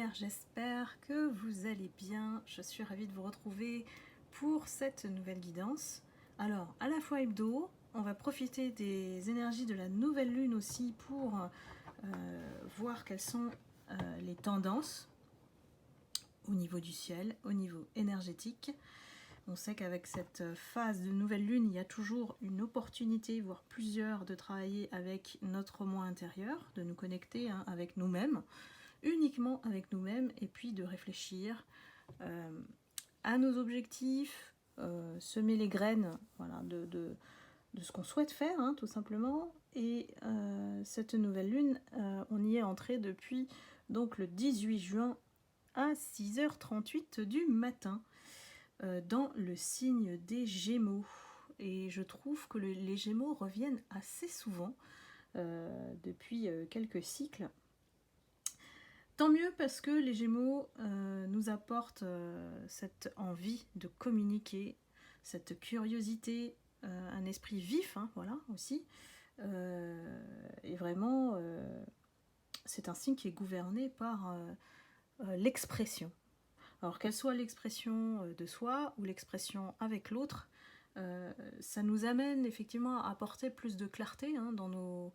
lumière, j'espère que vous allez bien. Je suis ravie de vous retrouver pour cette nouvelle guidance. Alors, à la fois hebdo, on va profiter des énergies de la nouvelle lune aussi pour voir quelles sont les tendances au niveau du ciel, au niveau énergétique. On sait qu'avec cette phase de nouvelle lune, il y a toujours une opportunité, voire plusieurs, de travailler avec notre moi intérieur, de nous connecter avec nous-mêmes, uniquement avec nous-mêmes, et puis de réfléchir à nos objectifs, semer les graines voilà, de ce qu'on souhaite faire, tout simplement. Et cette nouvelle lune, on y est entré depuis donc, le 18 juin à 6h38 du matin. Dans le signe des Gémeaux. Et je trouve que les Gémeaux reviennent assez souvent depuis quelques cycles. Tant mieux parce que les Gémeaux nous apportent cette envie de communiquer, cette curiosité, un esprit vif, voilà aussi. Et vraiment, c'est un signe qui est gouverné par l'expression. Alors qu'elle soit l'expression de soi ou l'expression avec l'autre, ça nous amène effectivement à apporter plus de clarté dans nos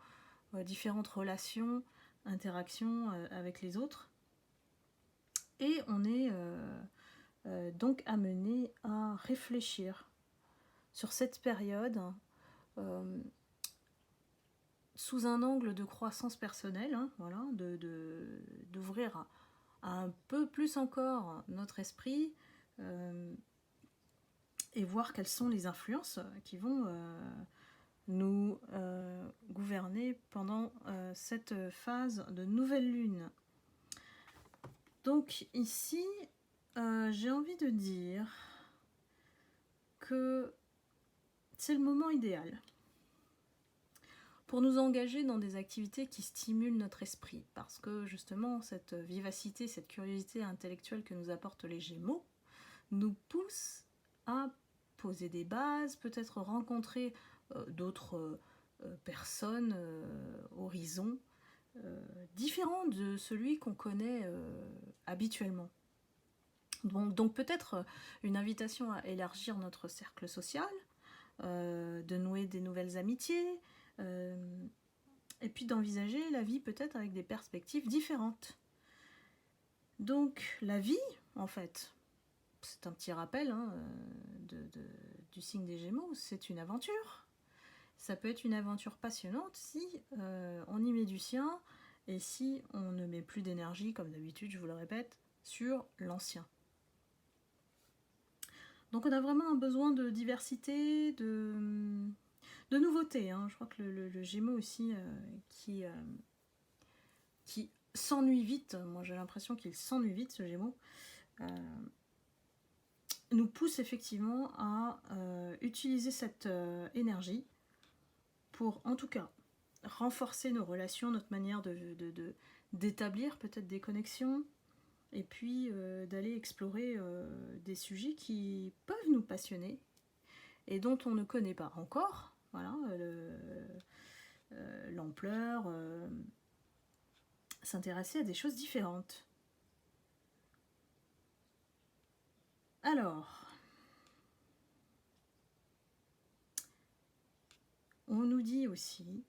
différentes relations, interactions avec les autres. Et on est donc amené à réfléchir sur cette période sous un angle de croissance personnelle, voilà, d'ouvrir un peu plus encore notre esprit et voir quelles sont les influences qui vont nous gouverner pendant cette phase de nouvelle lune. Donc ici, j'ai envie de dire que c'est le moment idéal pour nous engager dans des activités qui stimulent notre esprit, parce que justement cette vivacité, cette curiosité intellectuelle que nous apportent les Gémeaux nous pousse à poser des bases, peut-être rencontrer d'autres personnes, horizons différents de celui qu'on connaît habituellement. Donc peut-être une invitation à élargir notre cercle social, de nouer des nouvelles amitiés, et puis d'envisager la vie peut-être avec des perspectives différentes. Donc la vie, en fait, c'est un petit rappel du signe des Gémeaux, c'est une aventure. Ça peut être une aventure passionnante si on y met du sien et si on ne met plus d'énergie, comme d'habitude, je vous le répète, sur l'ancien. Donc on a vraiment un besoin de diversité, de nouveauté. Je crois que le Gémeaux aussi, qui s'ennuie vite, moi j'ai l'impression qu'il s'ennuie vite, ce Gémeaux, nous pousse effectivement à utiliser cette énergie pour, en tout cas, renforcer nos relations, notre manière d'établir peut-être des connexions, et puis d'aller explorer des sujets qui peuvent nous passionner et dont on ne connaît pas encore, voilà, l'ampleur, s'intéresser à des choses différentes. Alors, on nous dit aussi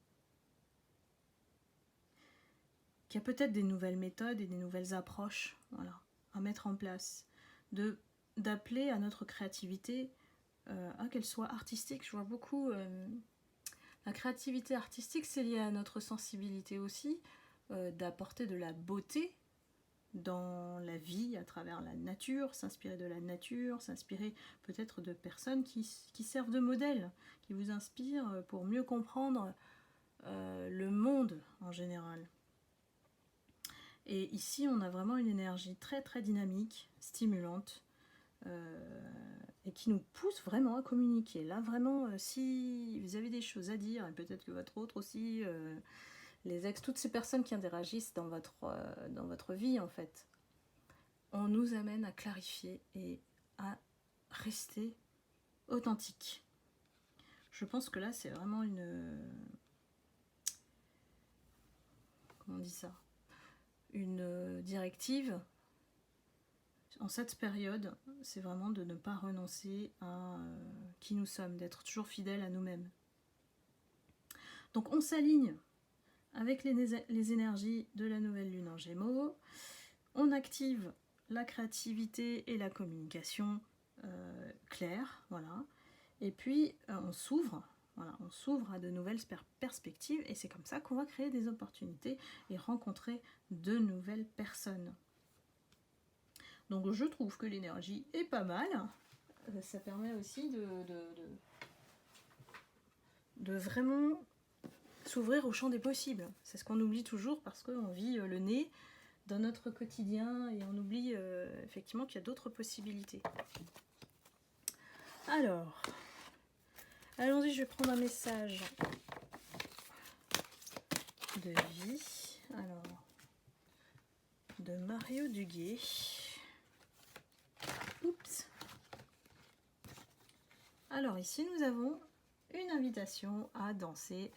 qu'il y a peut-être des nouvelles méthodes et des nouvelles approches, voilà, à mettre en place, d'appeler à notre créativité, à qu'elle soit artistique. Je vois beaucoup la créativité artistique, c'est lié à notre sensibilité aussi, d'apporter de la beauté dans la vie à travers la nature, s'inspirer de la nature, s'inspirer peut-être de personnes qui servent de modèle, qui vous inspirent pour mieux comprendre le monde en général. Et ici, on a vraiment une énergie très très dynamique, stimulante, et qui nous pousse vraiment à communiquer. Là, vraiment, si vous avez des choses à dire, et peut-être que votre autre aussi, les ex, toutes ces personnes qui interagissent dans votre vie, en fait, on nous amène à clarifier et à rester authentique. Je pense que là, c'est vraiment une... Comment on dit ça ? une directive en cette période, c'est vraiment de ne pas renoncer à qui nous sommes, d'être toujours fidèles à nous-mêmes. Donc on s'aligne avec les énergies de la nouvelle lune en Gémeaux, on active la créativité et la communication claire, voilà. Et puis on s'ouvre, voilà, on s'ouvre à de nouvelles perspectives, et c'est comme ça qu'on va créer des opportunités et rencontrer de nouvelles personnes. Donc je trouve que l'énergie est pas mal. Ça permet aussi de vraiment s'ouvrir au champ des possibles. C'est ce qu'on oublie toujours parce qu'on vit le nez dans notre quotidien et on oublie effectivement qu'il y a d'autres possibilités. Alors, allons-y, je vais prendre un message de vie. Alors, de Mario Duguay. Oups. Alors ici, nous avons une invitation à danser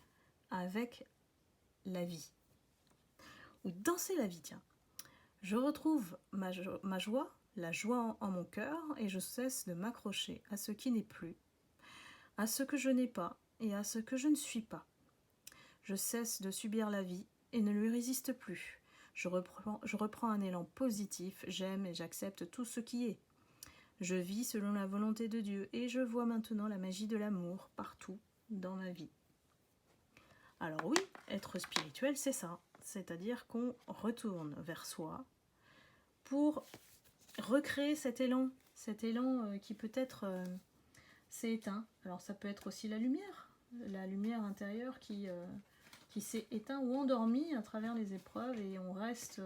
avec la vie. Ou danser la vie, tiens. Je retrouve ma joie, la joie en mon cœur, et je cesse de m'accrocher à ce qui n'est plus, à ce que je n'ai pas et à ce que je ne suis pas. Je cesse de subir la vie et ne lui résiste plus. Je reprends un élan positif, j'aime et j'accepte tout ce qui est. Je vis selon la volonté de Dieu et je vois maintenant la magie de l'amour partout dans ma vie. Alors oui, être spirituel, c'est ça. C'est-à-dire qu'on retourne vers soi pour recréer cet élan qui peut-être s'est éteint. Alors ça peut être aussi la lumière intérieure qui s'est éteinte ou endormie à travers les épreuves, et on reste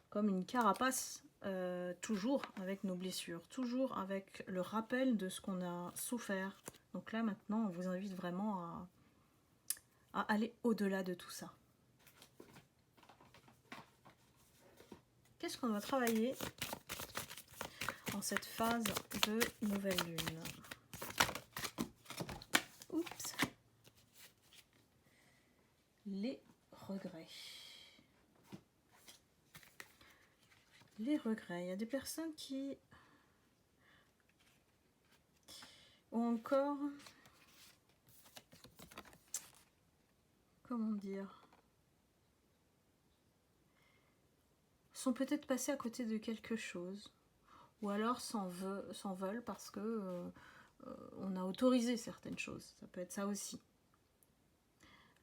comme une carapace, toujours avec nos blessures, toujours avec le rappel de ce qu'on a souffert. Donc là maintenant, on vous invite vraiment à aller au-delà de tout ça. Qu'est-ce qu'on doit travailler en cette phase de nouvelle lune? Oups. Les regrets. Les regrets. Il y a des personnes qui ont encore... Comment dire, sont peut-être passés à côté de quelque chose, ou alors s'en veulent parce que on a autorisé certaines choses. Ça peut être ça aussi.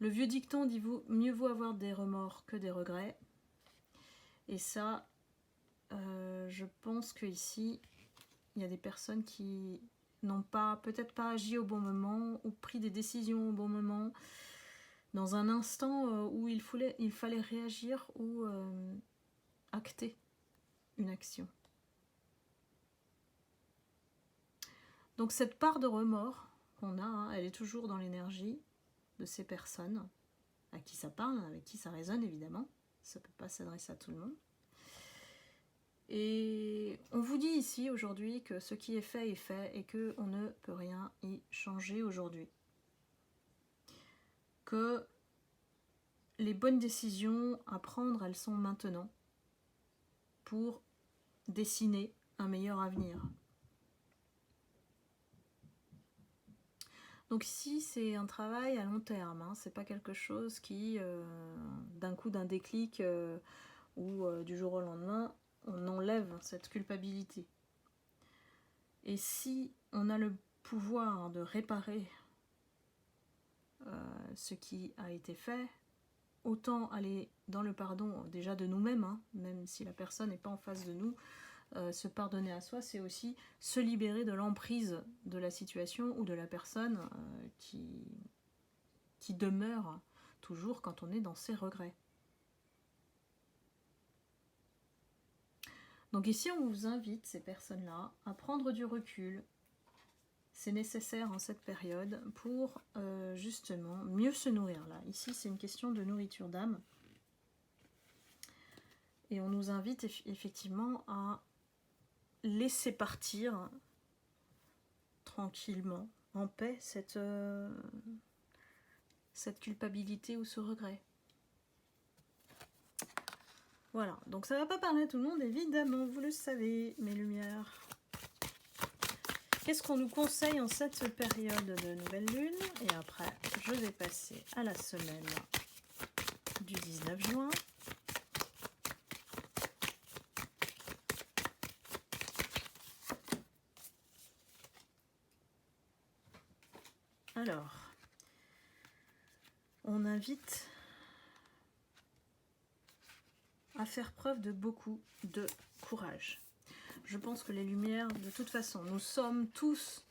Le vieux dicton dit mieux vaut avoir des remords que des regrets. Et ça, je pense qu'ici, il y a des personnes qui n'ont peut-être pas agi au bon moment, ou pris des décisions au bon moment, dans un instant où il fallait réagir ou acter une action. Donc cette part de remords qu'on a, elle est toujours dans l'énergie de ces personnes à qui ça parle, avec qui ça résonne évidemment. Ça ne peut pas s'adresser à tout le monde. Et on vous dit ici aujourd'hui que ce qui est fait et qu'on ne peut rien y changer aujourd'hui. Que les bonnes décisions à prendre, elles sont maintenant pour dessiner un meilleur avenir. Donc ici, c'est un travail à long terme, hein. C'est pas quelque chose qui, d'un coup, d'un déclic ou du jour au lendemain, on enlève cette culpabilité. Et si on a le pouvoir de réparer ce qui a été fait, autant aller dans le pardon déjà de nous-mêmes, hein, même si la personne n'est pas en face de nous. Se pardonner à soi, c'est aussi se libérer de l'emprise de la situation ou de la personne qui demeure toujours quand on est dans ses regrets. Donc ici, on vous invite, ces personnes-là, à prendre du recul. C'est nécessaire en cette période pour justement mieux se nourrir. Là, ici, c'est une question de nourriture d'âme. Et on nous invite effectivement à laisser partir tranquillement, en paix, cette culpabilité ou ce regret. Voilà, donc ça va pas parler à tout le monde, évidemment, vous le savez, mes lumières. Qu'est-ce qu'on nous conseille en cette période de nouvelle lune? Et après, je vais passer à la semaine du 19 juin. Alors, on invite à faire preuve de beaucoup de courage. Je pense que les lumières, de toute façon, nous sommes tous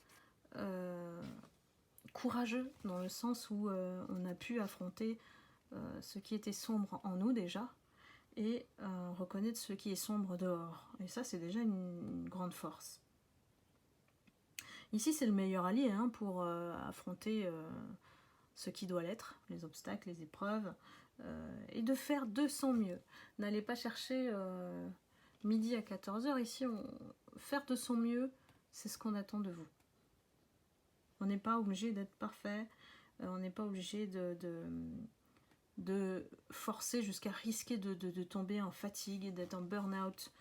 courageux dans le sens où on a pu affronter ce qui était sombre en nous déjà et reconnaître ce qui est sombre dehors. Et ça, c'est déjà une grande force. Ici, c'est le meilleur allié hein, pour affronter ce qui doit l'être, les obstacles, les épreuves, et de faire de son mieux. N'allez pas chercher midi à 14h. Ici, faire de son mieux, c'est ce qu'on attend de vous. On n'est pas obligé d'être parfait, on n'est pas obligé de forcer jusqu'à risquer de tomber en fatigue, d'être en burn-out.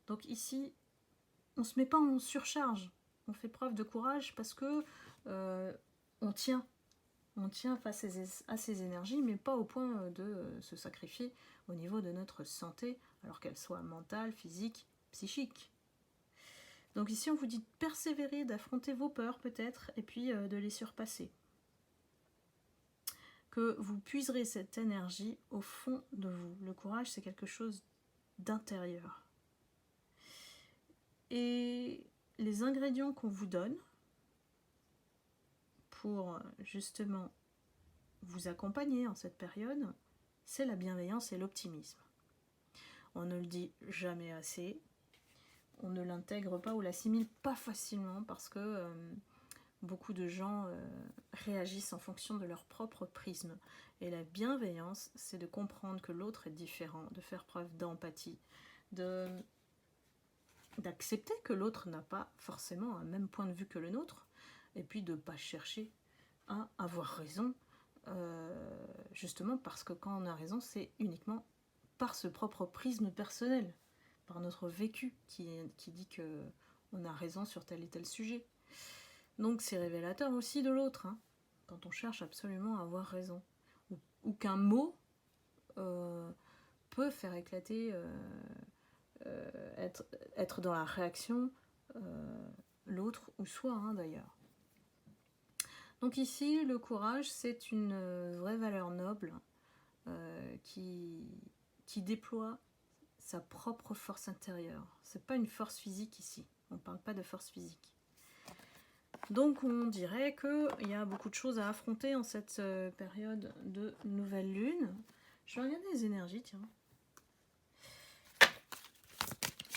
Donc ici, on ne se met pas en surcharge. On fait preuve de courage parce que on tient face à ces énergies, mais pas au point de se sacrifier au niveau de notre santé, alors qu'elle soit mentale, physique, psychique. Donc ici, on vous dit de persévérer, d'affronter vos peurs peut-être, et puis de les surpasser. Que vous puiserez cette énergie au fond de vous. Le courage, c'est quelque chose d'intérieur. Et les ingrédients qu'on vous donne pour justement vous accompagner en cette période, c'est la bienveillance et l'optimisme. On ne le dit jamais assez, on ne l'intègre pas ou l'assimile pas facilement parce que beaucoup de gens réagissent en fonction de leur propre prisme. Et la bienveillance, c'est de comprendre que l'autre est différent, de faire preuve d'empathie, d'accepter que l'autre n'a pas forcément un même point de vue que le nôtre, et puis de ne pas chercher à avoir raison, justement parce que quand on a raison, c'est uniquement par ce propre prisme personnel, par notre vécu qui dit qu'on a raison sur tel et tel sujet. Donc c'est révélateur aussi de l'autre, hein, quand on cherche absolument à avoir raison. Ou qu'un mot peut faire éclater, être dans la réaction, l'autre ou soi hein, d'ailleurs. Donc ici, le courage, c'est une vraie valeur noble qui déploie sa propre force intérieure. C'est pas une force physique ici, on ne parle pas de force physique. Donc on dirait qu'il y a beaucoup de choses à affronter en cette période de nouvelle lune. Je vais regarder les énergies, tiens,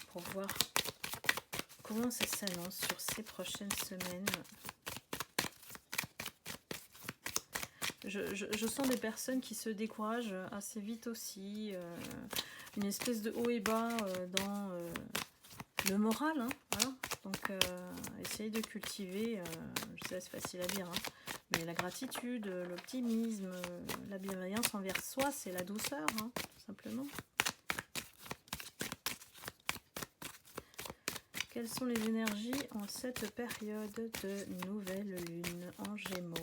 pour voir comment ça s'annonce sur ces prochaines semaines. Je sens des personnes qui se découragent assez vite aussi, une espèce de haut et bas dans le moral, hein, voilà. Donc essayez de cultiver, je sais c'est facile à dire, hein, mais la gratitude, l'optimisme, la bienveillance envers soi, c'est la douceur, hein, tout simplement. Quelles sont les énergies en cette période de nouvelle lune en Gémeaux ?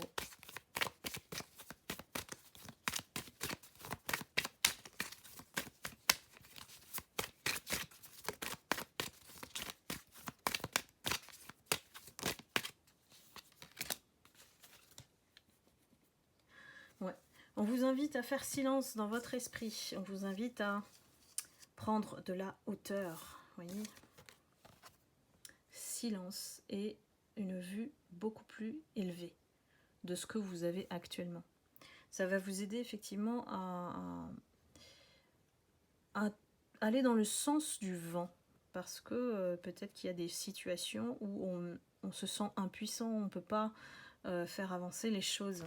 Ouais. On vous invite à faire silence dans votre esprit. On vous invite à prendre de la hauteur. Voyez, silence et une vue beaucoup plus élevée de ce que vous avez actuellement. Ça va vous aider effectivement à aller dans le sens du vent. Parce que peut-être qu'il y a des situations où on se sent impuissant, on ne peut pas faire avancer les choses.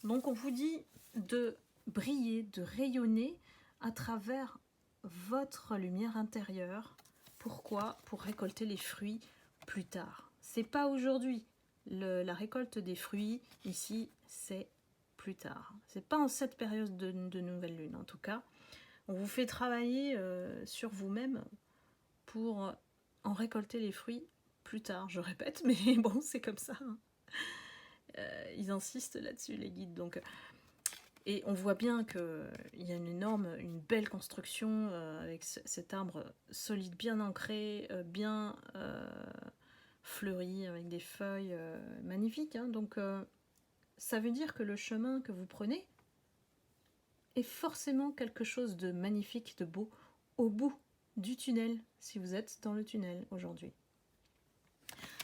Donc on vous dit de briller, de rayonner à travers votre lumière intérieure. Pourquoi ? Pour récolter les fruits plus tard. C'est pas aujourd'hui. La récolte des fruits, ici, c'est plus tard. C'est pas en cette période de nouvelle lune, en tout cas. On vous fait travailler sur vous-même pour en récolter les fruits plus tard, je répète, mais bon, c'est comme ça. Hein. Ils insistent là-dessus, les guides. Donc, et on voit bien qu'il y a une belle construction avec cet arbre solide, bien ancré, bien fleuri, avec des feuilles magnifiques. Hein. Donc, ça veut dire que le chemin que vous prenez est forcément quelque chose de magnifique, de beau, au bout du tunnel, si vous êtes dans le tunnel aujourd'hui.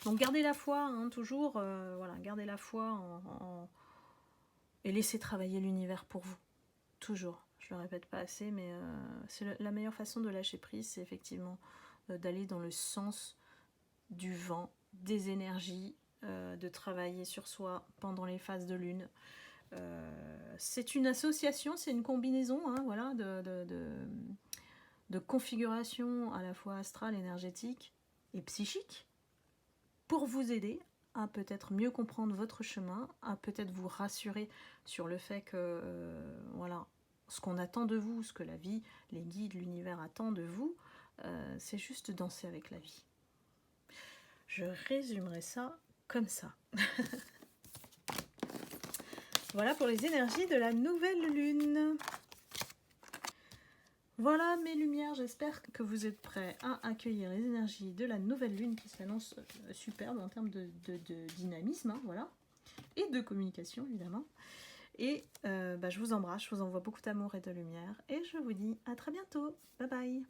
Donc gardez la foi, hein, toujours, voilà, gardez la foi et laissez travailler l'univers pour vous, toujours. Je le répète pas assez, mais c'est la meilleure façon de lâcher prise, c'est effectivement d'aller dans le sens du vent, des énergies, de travailler sur soi pendant les phases de lune. C'est une association, c'est une combinaison, hein, voilà, de configuration à la fois astrale, énergétique et psychique pour vous aider à peut-être mieux comprendre votre chemin, à peut-être vous rassurer sur le fait que voilà, ce qu'on attend de vous, ce que la vie, les guides, l'univers attend de vous, c'est juste danser avec la vie. Je résumerai ça comme ça. Voilà pour les énergies de la nouvelle lune. Voilà mes lumières, j'espère que vous êtes prêts à accueillir les énergies de la nouvelle lune qui s'annonce superbe en termes de dynamisme, hein, voilà, et de communication évidemment. Et je vous embrasse, je vous envoie beaucoup d'amour et de lumière, et je vous dis à très bientôt. Bye bye.